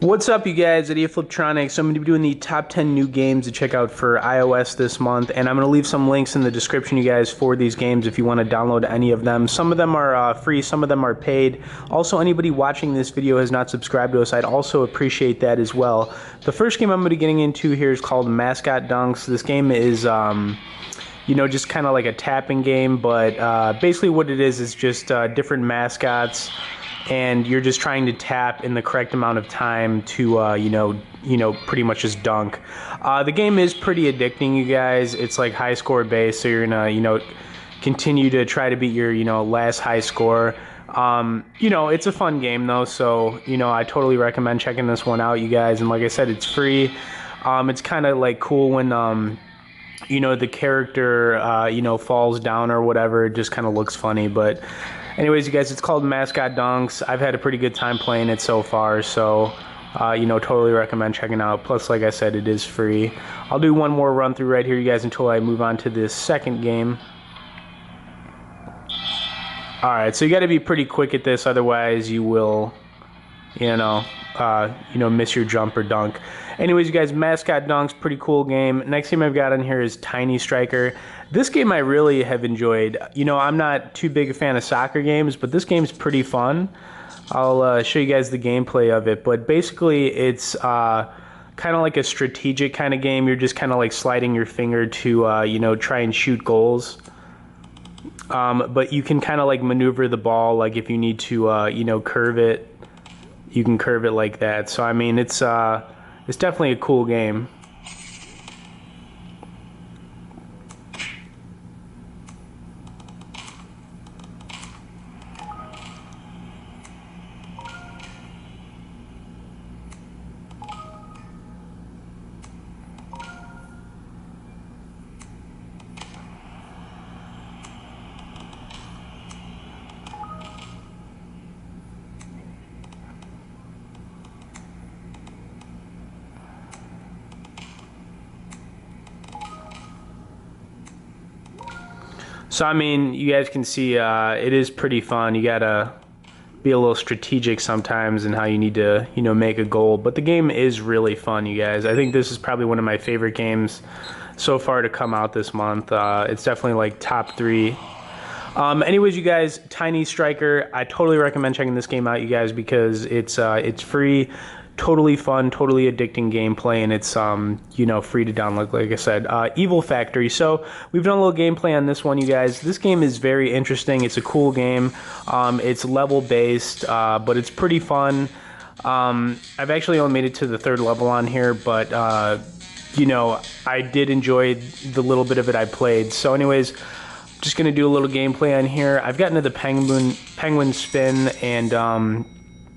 What's up, you guys? At Fliptroniks. So I'm going to be doing the top 10 new games to check out for iOS this month, and I'm going to leave some links in the description, you guys, for these games if you want to download any of them. Some of them are free, some of them are paid. Also, anybody watching this video has not subscribed to us. I'd also appreciate that as well. The first game I'm going to be getting into here is called Mascot Dunks. This game is just kind of like a tapping game, but basically what it is just different mascots, and you're just trying to tap in the correct amount of time to pretty much just dunk. The game is pretty addicting, you guys. It's like high score based, so you're gonna continue to try to beat your last high score. It's a fun game though, so I totally recommend checking this one out, you guys. And like I said, it's free. It's kind of like cool when the character falls down or whatever. It just kind of looks funny. But anyways, you guys, it's called Mascot Dunks. I've had a pretty good time playing it so far, so totally recommend checking out. Plus, like I said, it is free. I'll do one more run through right here, you guys, until I move on to this second game. Alright, so you got to be pretty quick at this, otherwise you will miss your jump or dunk. Anyways, you guys, Mascot Dunks, pretty cool game. Next game I've got on here is Tiny Striker. This game I really have enjoyed. I'm not too big a fan of soccer games, but this game's pretty fun. I'll show you guys the gameplay of it, but basically it's kind of like a strategic kind of game. You're just kind of like sliding your finger to try and shoot goals. But you can kind of like maneuver the ball, like if you need to curve it, you can curve it like that. So I mean, it's definitely a cool game. So I mean, you guys can see it is pretty fun. You gotta be a little strategic sometimes in how you need to make a goal, but the game is really fun, you guys. I think this is probably one of my favorite games so far to come out this month. It's definitely like top 3. Anyways, you guys, Tiny Striker, I totally recommend checking this game out, you guys, because it's free, totally fun, totally addicting gameplay, and it's free to download, like I said. Evil Factory. So we've done a little gameplay on this one, you guys. This game is very interesting. It's a cool game. It's level based, but it's pretty fun. I've actually only made it to the 3rd level on here, but I did enjoy the little bit of it I played. So anyways, just gonna do a little gameplay on here. I've gotten to the penguin spin and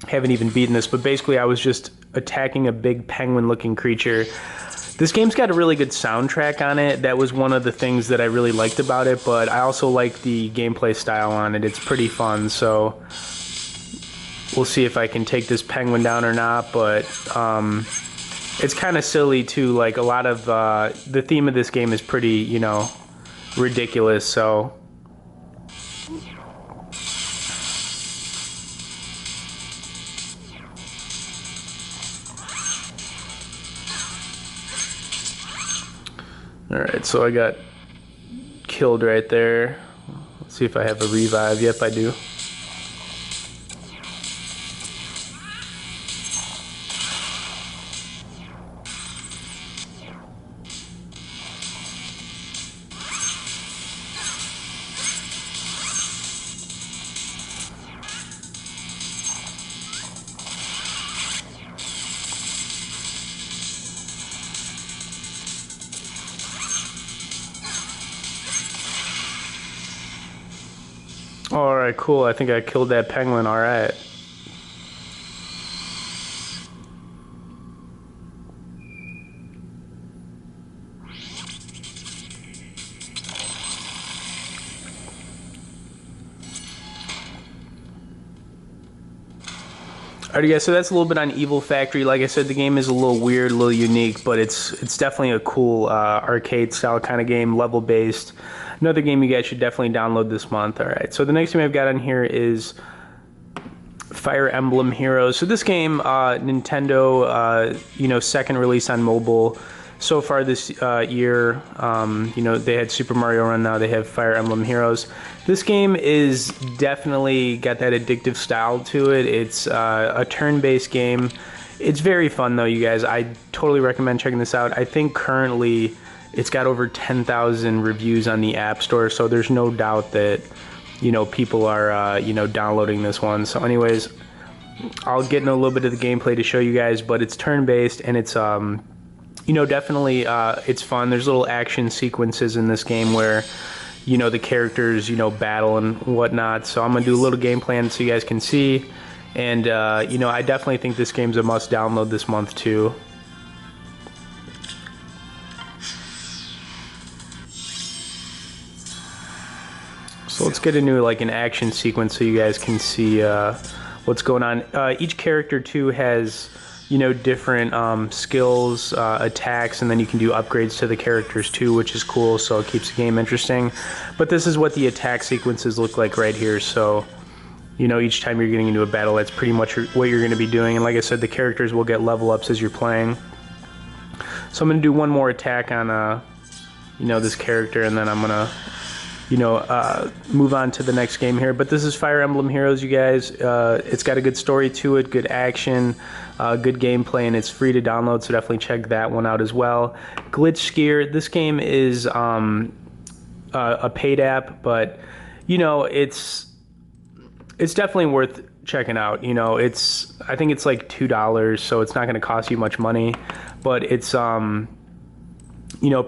haven't even beaten this, but basically I was just attacking a big penguin looking creature. This game's got a really good soundtrack on it. That was one of the things that I really liked about it, but I also like the gameplay style on it. It's pretty fun, so we'll see if I can take this penguin down or not. But it's kind of silly too. Like, a lot of the theme of this game is pretty ridiculous, so alright, so I got killed right there. Let's see if I have a revive. Yep, I do. Alright, cool. I think I killed that penguin. Alright. Alright, guys, so that's a little bit on Evil Factory. Like I said, the game is a little weird, a little unique, but it's definitely a cool arcade style kind of game, level based. Another game you guys should definitely download this month. Alright, so the next game I've got on here is Fire Emblem Heroes. So this game, Nintendo, second release on mobile so far this year. They had Super Mario Run, now they have Fire Emblem Heroes. This game is definitely got that addictive style to it. It's a turn-based game. It's very fun though, you guys. I totally recommend checking this out. I think currently it's got over 10,000 reviews on the App Store, so there's no doubt that people are downloading this one. So anyways, I'll get into a little bit of the gameplay to show you guys, but it's turn-based and it's definitely it's fun. There's little action sequences in this game where the characters battle and whatnot. So I'm gonna do a little game plan so you guys can see, and I definitely think this game's a must download this month too. So let's get into like an action sequence so you guys can see what's going on. Each character too has different skills, attacks, and then you can do upgrades to the characters too, which is cool, so it keeps the game interesting. But this is what the attack sequences look like right here. So each time you're getting into a battle, that's pretty much what you're going to be doing. And like I said, the characters will get level ups as you're playing. So I'm going to do one more attack on this character, and then I'm going to move on to the next game here. But this is Fire Emblem Heroes, you guys. It's got a good story to it, good action, good gameplay, and it's free to download, so definitely check that one out as well. Glitchskier, this game is a paid app, but it's definitely worth checking out. I think it's like $2, so it's not going to cost you much money, but it's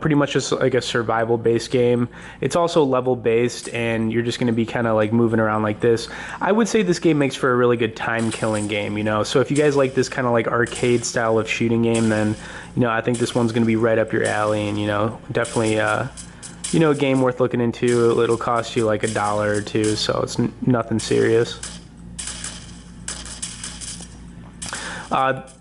pretty much just like a survival based game. It's also level based, and you're just going to be kind of like moving around like this. I would say this game makes for a really good time killing game, so if you guys like this kind of like arcade style of shooting game, then I think this one's going to be right up your alley, and definitely a game worth looking into. It'll cost you like $1 or $2, so it's nothing serious.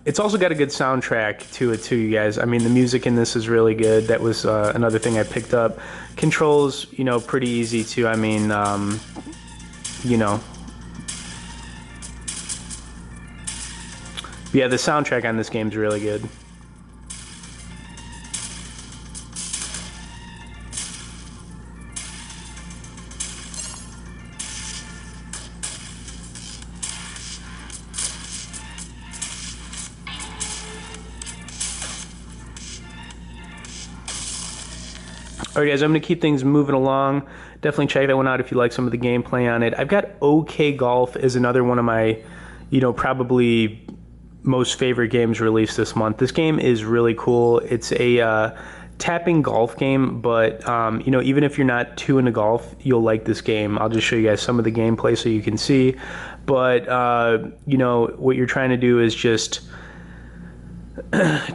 It's also got a good soundtrack to it too, you guys. I mean, the music in this is really good. That was another thing I picked up. Controls, pretty easy too. I mean, yeah, the soundtrack on this game is really good. Alright guys, I'm going to keep things moving along. Definitely check that one out if you like some of the gameplay on it. I've got OK Golf as another one of my, probably most favorite games released this month. This game is really cool. It's a tapping golf game, but even if you're not too into golf, you'll like this game. I'll just show you guys some of the gameplay so you can see. But what you're trying to do is just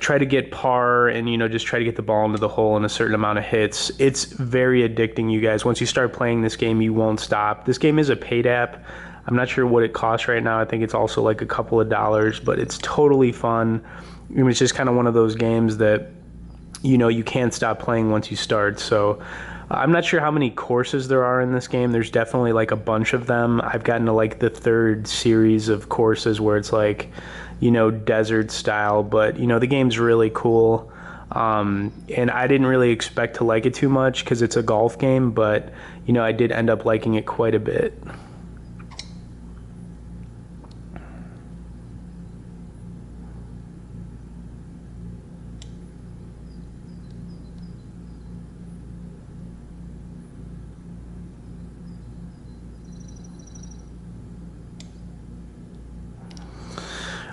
try to get par, and just try to get the ball into the hole in a certain amount of hits. It's very addicting, you guys. Once you start playing this game, you won't stop. This game is a paid app. I'm not sure what it costs right now. I think it's also like a couple of dollars, but it's totally fun. It's just kind of one of those games that you can't stop playing once you start. So I'm not sure how many courses there are in this game. There's definitely like a bunch of them. I've gotten to like the third series of courses where it's like desert style, but the game's really cool, and I didn't really expect to like it too much because it's a golf game, but I did end up liking it quite a bit.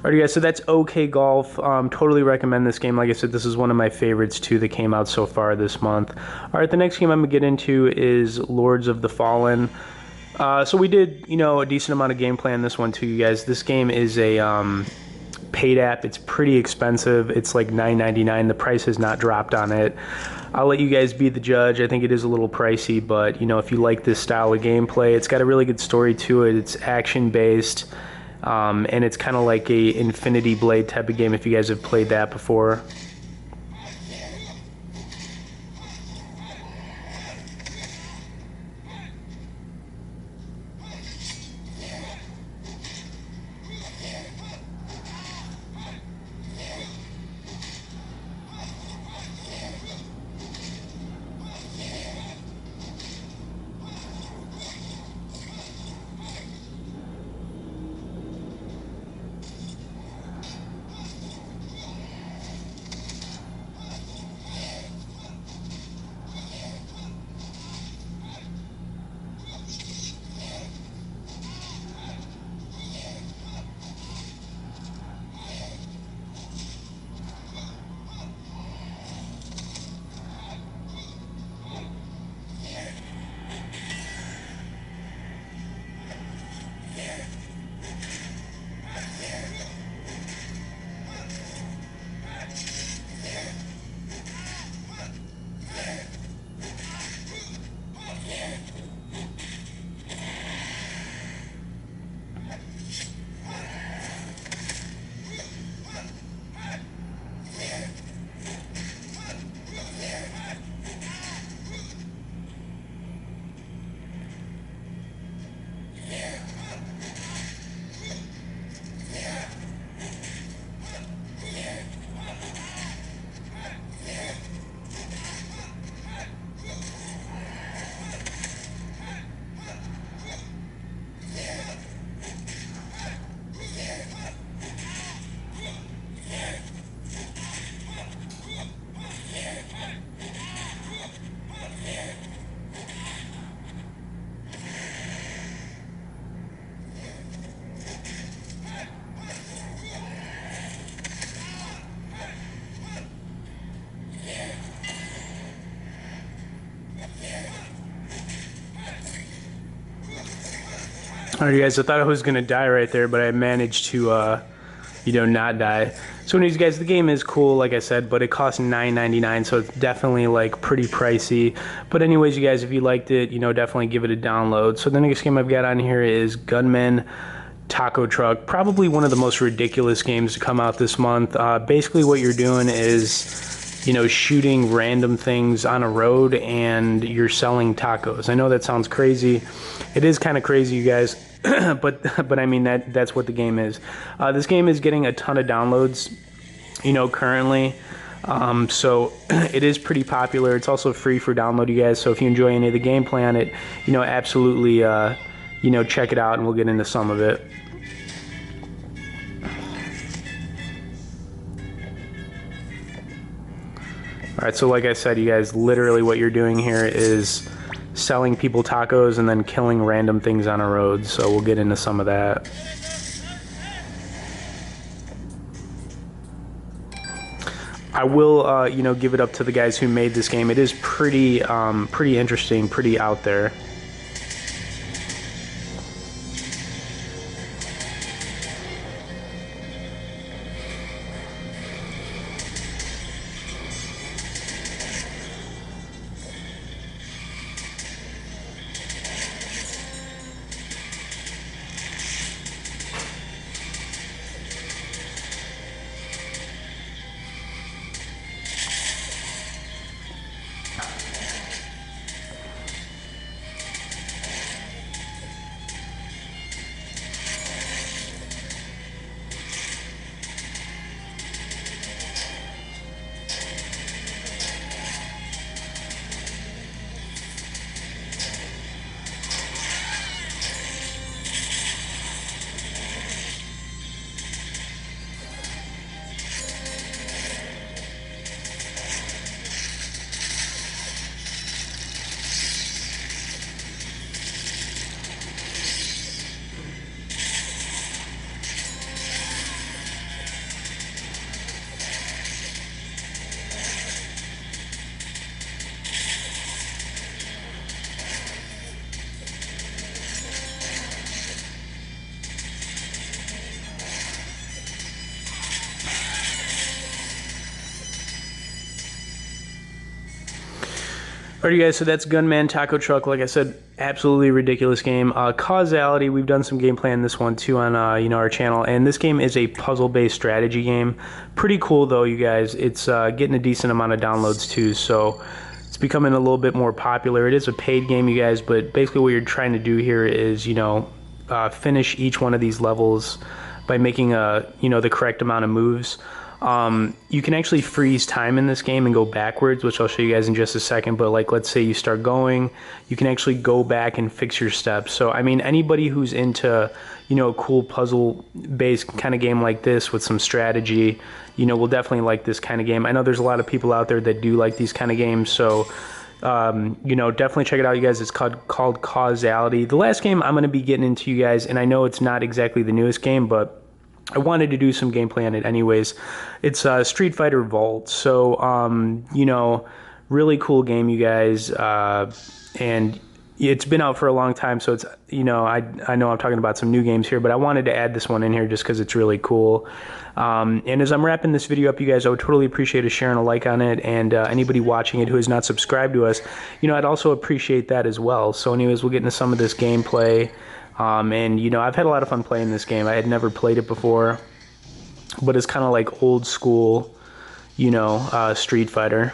Alright guys, so that's OK Golf. Totally recommend this game. Like I said, this is one of my favorites too that came out so far this month. Alright, the next game I'm going to get into is Lords of the Fallen. So we did, a decent amount of gameplay on this one too, you guys. This game is a paid app. It's pretty expensive. It's like $9.99. The price has not dropped on it. I'll let you guys be the judge. I think it is a little pricey, but if you like this style of gameplay, it's got a really good story to it. It's action-based. And it's kind of like a Infinity Blade type of game if you guys have played that before. Alright guys, I thought I was gonna die right there, but I managed to not die. So anyways guys, the game is cool, like I said, but it costs $9.99, so it's definitely like pretty pricey. But anyways you guys, if you liked it, definitely give it a download. So the next game I've got on here is Gunman Taco Truck, probably one of the most ridiculous games to come out this month. Basically what you're doing is shooting random things on a road and you're selling tacos. I know that sounds crazy. It is kind of crazy, you guys, but I mean that's what the game is. This game is getting a ton of downloads, currently. So it is pretty popular. It's also free for download, you guys. So if you enjoy any of the gameplay on it, absolutely, check it out, and we'll get into some of it. Alright, so like I said, you guys, literally what you're doing here is selling people tacos and then killing random things on a road, so we'll get into some of that. I will, give it up to the guys who made this game. It is pretty interesting, pretty out there. Alright guys, so that's Gunman Taco Truck. Like I said, absolutely ridiculous game. Causality, we've done some gameplay on this one too on our channel, and this game is a puzzle-based strategy game. Pretty cool though, you guys. It's getting a decent amount of downloads too, so it's becoming a little bit more popular. It is a paid game, you guys, but basically what you're trying to do here is finish each one of these levels by making the correct amount of moves. You can actually freeze time in this game and go backwards, which I'll show you guys in just a second, but like let's say you start going, you can actually go back and fix your steps. So I mean, anybody who's into a cool puzzle based kind of game like this with some strategy, will definitely like this kind of game. I know there's a lot of people out there that do like these kind of games, so definitely check it out, you guys. It's called Causality. The last game I'm going to be getting into, you guys, and I know it's not exactly the newest game, but I wanted to do some gameplay on it anyways. It's Street Fighter Vault. So, really cool game, you guys. And it's been out for a long time, so it's, I know I'm talking about some new games here, but I wanted to add this one in here just because it's really cool. And as I'm wrapping this video up, you guys, I would totally appreciate a share and a like on it. And anybody watching it who has not subscribed to us, I'd also appreciate that as well. So anyways, we'll get into some of this gameplay. And I've had a lot of fun playing this game. I had never played it before, but it's kind of like old school, Street Fighter.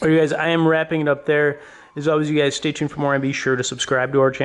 All right, you guys, I am wrapping it up there. As always, you guys stay tuned for more and be sure to subscribe to our channel.